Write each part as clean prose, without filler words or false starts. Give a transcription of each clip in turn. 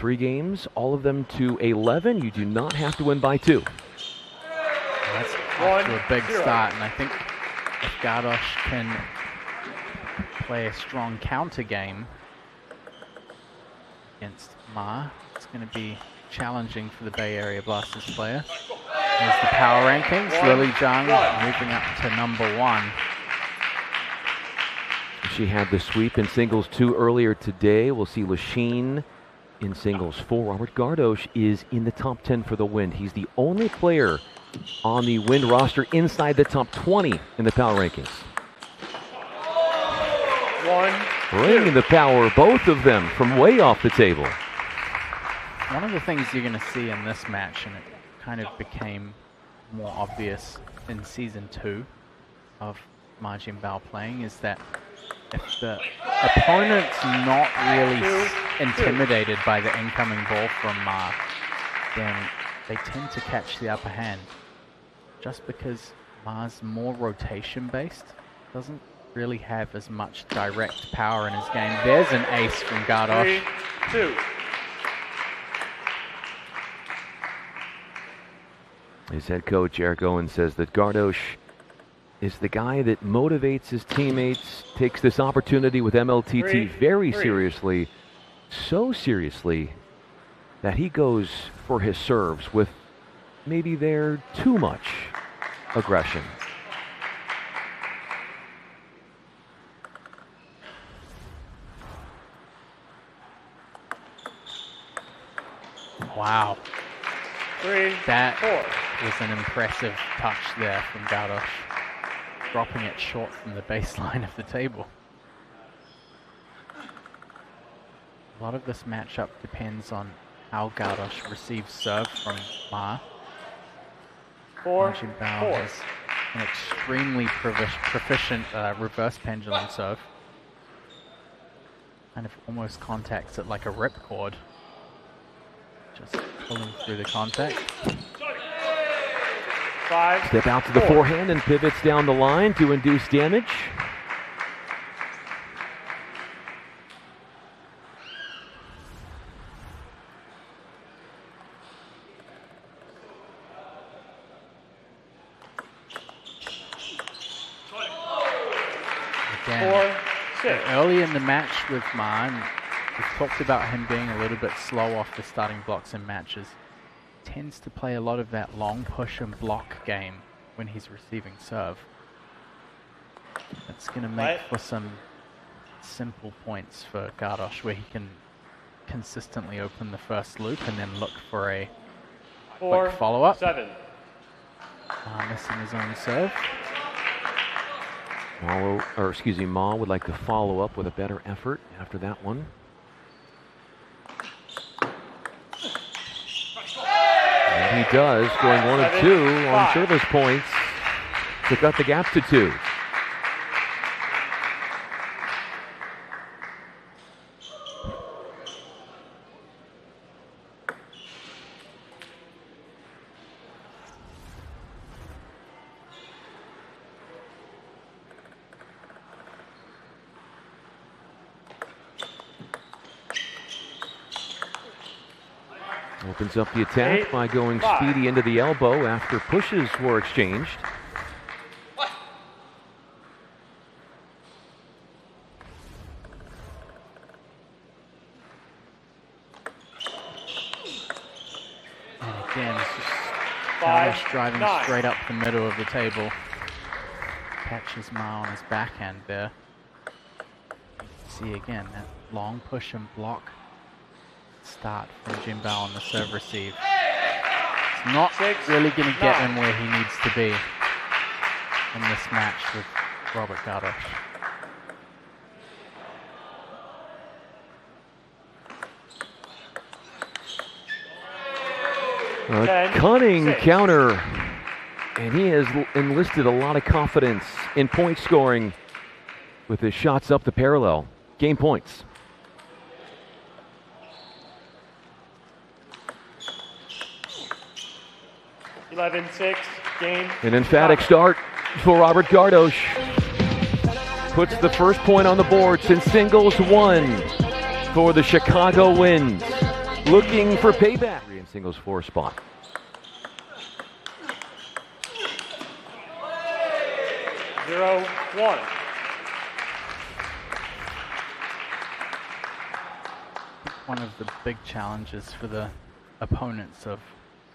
3 games, all of them to 11. You do not have to win by 2. That's off to a big start, and I think if Gardos can play a strong counter game against Ma, it's going to be challenging for the Bay Area Blasters player. Here's the power rankings. Lily Zhang moving up to number 1. She had the sweep in singles 2 earlier today. We'll see Lachine in singles 4. Robert Gardos is in the top 10 for the Wind. He's the only player on the Wind roster inside the top 20 in the power rankings. Bringing the power, both of them, from way off the table. One of the things you're going to see in this match, and it kind of became more obvious in Season 2 of Ma Jinbao playing, is that if the opponent's not really intimidated by the incoming ball from Ma, then they tend to catch the upper hand. Just because Ma's more rotation-based, doesn't really have as much direct power in his game. There's an ace from Gardos. 3-2. His head coach, Eric Owen, says that Gardos is the guy that motivates his teammates, takes this opportunity with MLTT very seriously, so seriously that he goes for his serves with maybe there too much aggression. Wow. 3-4. That was an impressive touch there from Gardos, dropping it short from the baseline of the table. A lot of this matchup depends on how Gardos receives serve from Ma. Ma Jinbao has an extremely proficient reverse pendulum serve. Kind of almost contacts it like a ripcord. Just pulling through the contact. Step out to the forehand and pivots down the line to induce damage. Again, early in the match with Ma, we've talked about him being a little bit slow off the starting blocks in matches. Tends to play a lot of that long push and block game when he's receiving serve. It's going to make for some simple points for Gardos, where he can consistently open the first loop and then look for a quick follow-up. Missing his own serve. Ma would like to follow up with a better effort after that one. And he does, going 1 of 2 on service points to cut the gap to 2. Opens up the attack by going speedy into the elbow after pushes were exchanged. And again, it's just Gardos driving straight up the middle of the table. Catches Ma on his backhand there. See again, that long push and block start from Jinbao on the serve receive. It's not really going to get him where he needs to be in this match with Robert Gardos. A cunning counter, and he has enlisted a lot of confidence in point scoring with his shots up the parallel. Game points. Game. An emphatic start for Robert Gardos. Puts the first point on the board since singles 1 for the Chicago Winds. looking for payback in singles four spot. Zero, one. One of the big challenges for the opponents of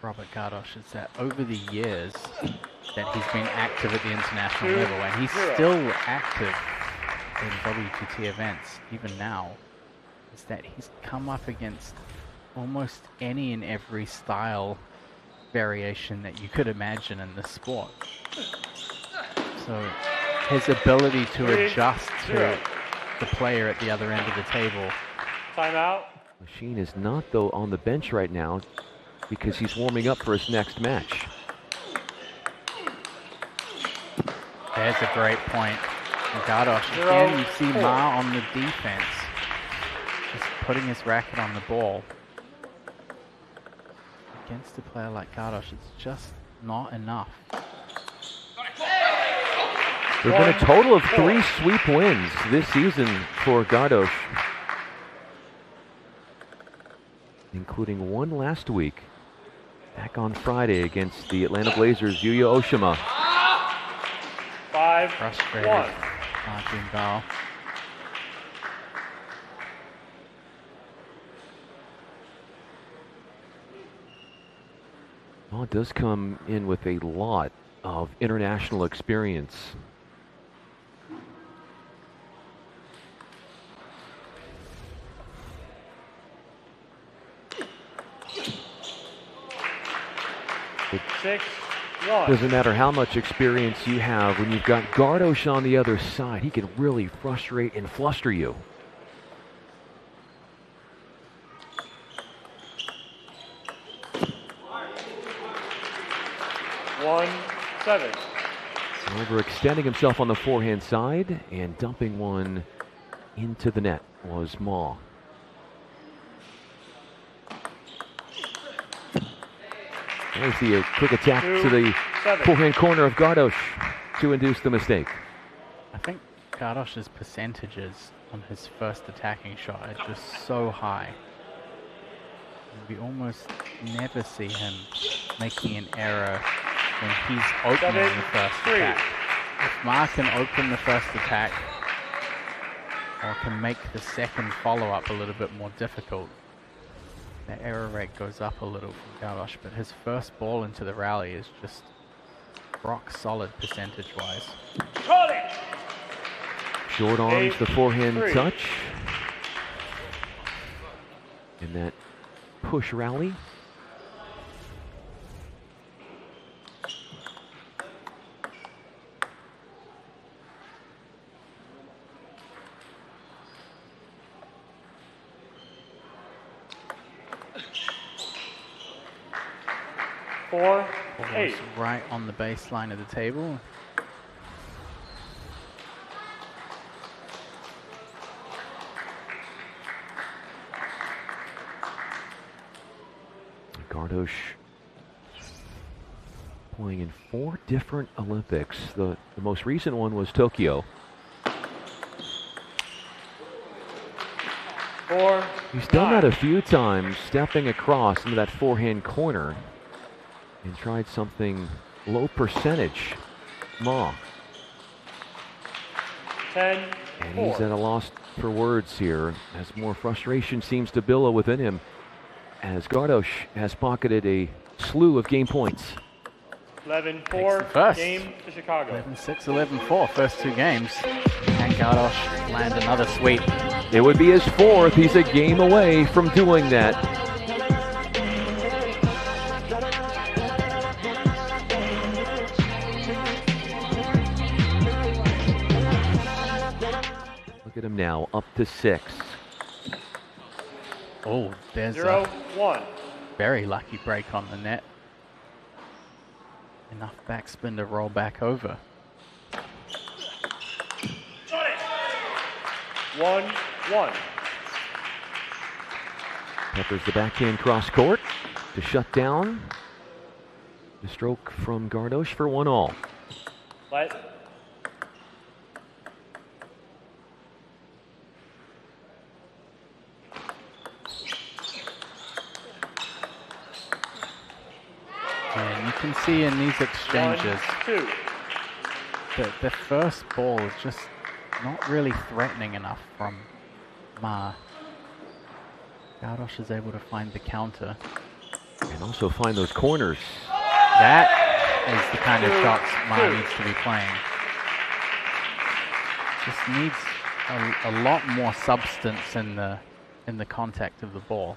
Robert Gardos is that over the years that he's been active at the international level, and he's still active in WTT events even now, is that he's come up against almost any and every style variation that you could imagine in this sport. So his ability to adjust to the player at the other end of the table. Timeout. Machine is not, though, on the bench right now because he's warming up for his next match. There's a great point. And Gardos, again, you see Ma on the defense, just putting his racket on the ball. Against a player like Gardos, it's just not enough. There have been a total of 3 sweep wins this season for Gardos, including one last week, back on Friday against the Atlanta Blazers' Yuya Oshima. 5-1. Frustrated Jinbao. Well, it does come in with a lot of international experience. It doesn't matter how much experience you have, when you've got Gardos on the other side, he can really frustrate and fluster you. One, 7. Overextending himself on the forehand side and dumping one into the net was Ma. There's the quick attack to the forehand corner of Gardos to induce the mistake. I think Gardos' percentages on his first attacking shot are just so high. We almost never see him making an error when he's opening the first attack. If Ma can open the first attack or can make the second follow-up a little bit more difficult, the error rate goes up a little from Gardos, but his first ball into the rally is just rock solid percentage-wise. Short arms, the forehand touch. In that push rally. Four, 8. Right on the baseline of the table. Gardos playing in 4 different Olympics. The most recent one was Tokyo. 4, He's done that a few times, stepping across into that forehand corner and tried something low percentage. Ma. 10, And he's at a loss for words here as more frustration seems to billow within him, as Gardos has pocketed a slew of game points. 11-4, game to Chicago. 11-6, 11-4, first 2 games. And Gardos land another sweep. It would be his 4th. He's a game away from doing that. Look at him now, up to 6. Oh, there's 0-1. Very lucky break on the net. Enough backspin to roll back over. 1-1. Peppers the backhand cross court to shut down the stroke from Gardos for 1-all. Let. And you can see in these exchanges 1-2. that the first ball is just not really threatening enough from Ma. Gardos is able to find the counter. And also find those corners. That is the kind of shots Ma needs to be playing. Just needs a lot more substance in the contact of the ball.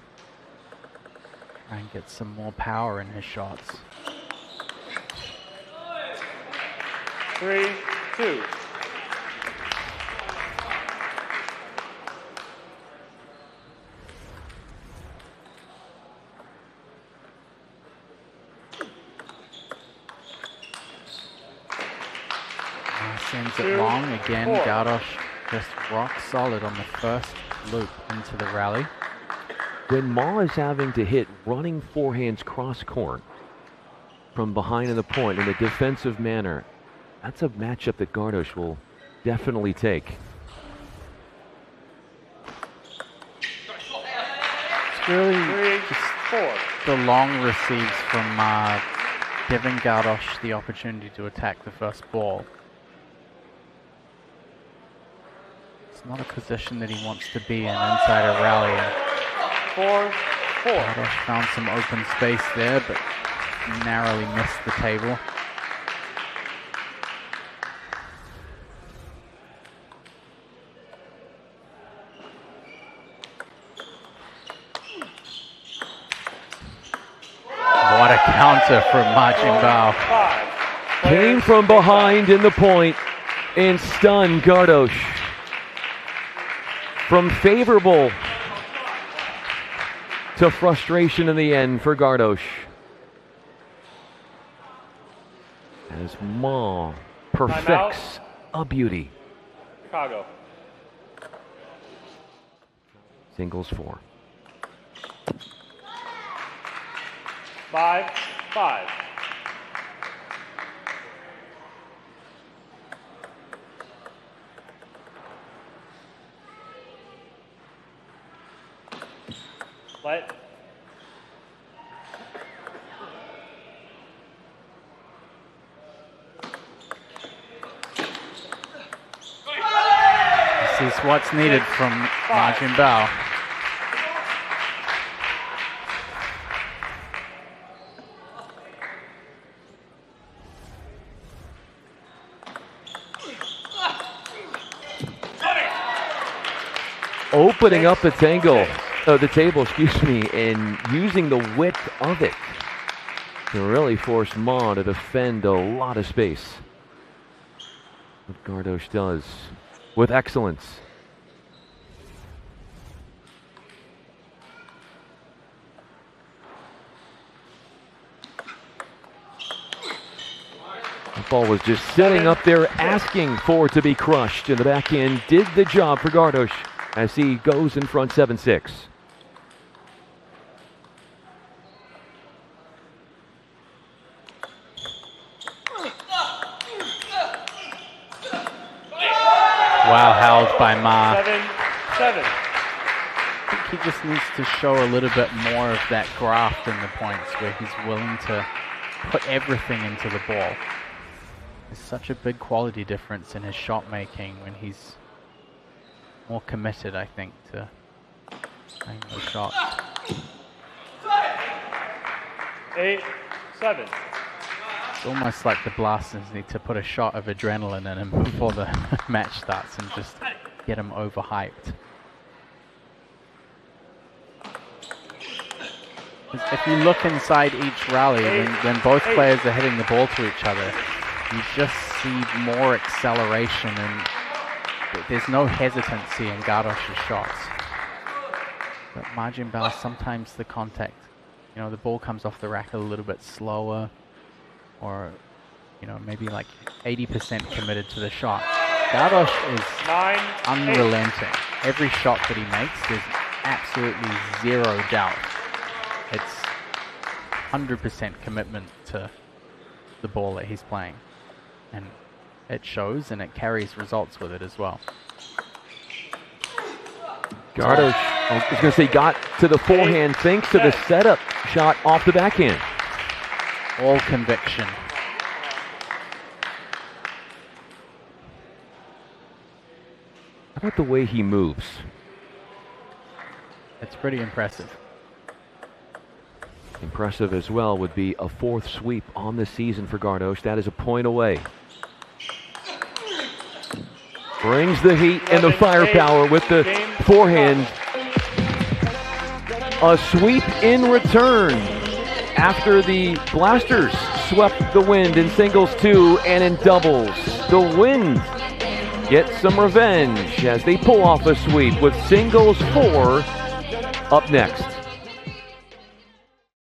Try and get some more power in his shots. 3-2. Sends it long again. Gardos just rock solid on the first loop into the rally. When Ma is having to hit running forehands cross court from behind in the point in a defensive manner, that's a matchup that Gardos will definitely take. It's really just the long receives from Ma giving Gardos the opportunity to attack the first ball. It's not a position that he wants to be in inside a rally. 4-4. Gardos found some open space there, but narrowly missed the table. What a counter from Ma Jinbao. Came from behind in the point and stunned Gardos. From favorable to frustration in the end for Gardos. As Ma perfects a beauty. Chicago. Singles 4. 5-5. Let. This is what's needed from Ma Jinbao. Opening up the table, excuse me, and using the width of it to really force Ma to defend a lot of space. What Gardos does with excellence. The ball was just sitting up there asking for it to be crushed, and the backhand did the job for Gardos as he goes in front 7-6. Wow, held by Ma. 7-7. I think he just needs to show a little bit more of that graft in the points where he's willing to put everything into the ball. There's such a big quality difference in his shot making when he's more committed, I think, to playing those shots. 8-7. It's almost like the Blasters need to put a shot of adrenaline in him before the match starts and just get him overhyped. If you look inside each rally, when both players are hitting the ball to each other, you just see more acceleration and there's no hesitancy in Gardos' shots. But Ma Jinbao, sometimes the contact, you know, the ball comes off the rack a little bit slower, or, you know, maybe like 80% committed to the shot. Gardos is unrelenting. Every shot that he makes, there's absolutely zero doubt. It's 100% commitment to the ball that he's playing. And it shows and it carries results with it as well. Gardos, I was going to say, got to the forehand thanks to the setup shot off the backhand. All conviction. How about the way he moves? It's pretty impressive. Impressive as well would be a 4th sweep on the season for Gardos. That is a point away. Brings the heat and the firepower with the forehand. A sweep in return after the Blasters swept the Wind in singles 2 and in doubles. The Wind get some revenge as they pull off a sweep with singles 4 up next.